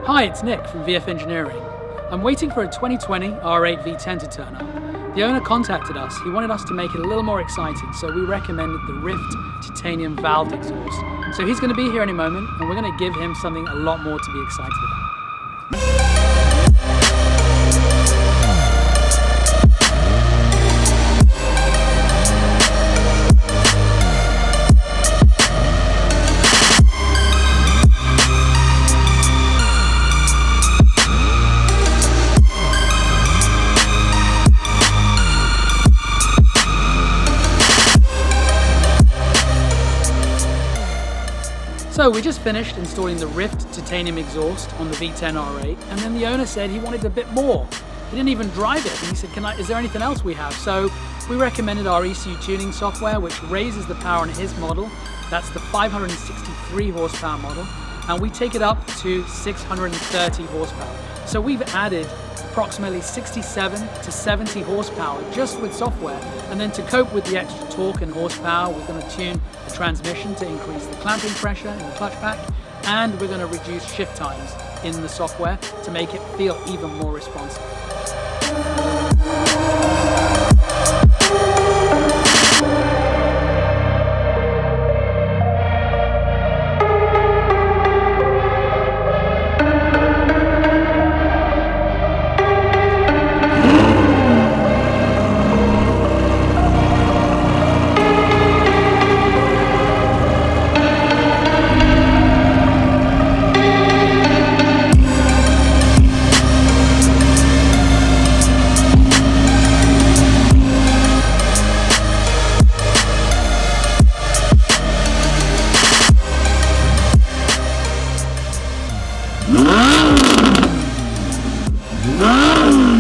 Hi, it's Nick from VF Engineering. I'm waiting for a 2020 R8 V10 to turn up. The owner contacted us. He wanted us to make it a little more exciting, so we recommended the RYFT titanium valved exhaust. So he's going to be here any moment, and we're going to give him something a lot more to be excited about. So we just finished installing the RYFT titanium exhaust on the V10 R8, and then the owner said he wanted a bit more. He didn't even drive it, and he said, is there anything else we have? So we recommended our ECU tuning software, which raises the power on his model. That's the 563 horsepower model, and we take it up to 630 horsepower. So we've added approximately 67 to 70 horsepower just with software, and then to cope with the extra torque and horsepower, we're going to tune the transmission to increase the clamping pressure in the clutch pack, and we're going to reduce shift times in the software to make it feel even more responsive. No!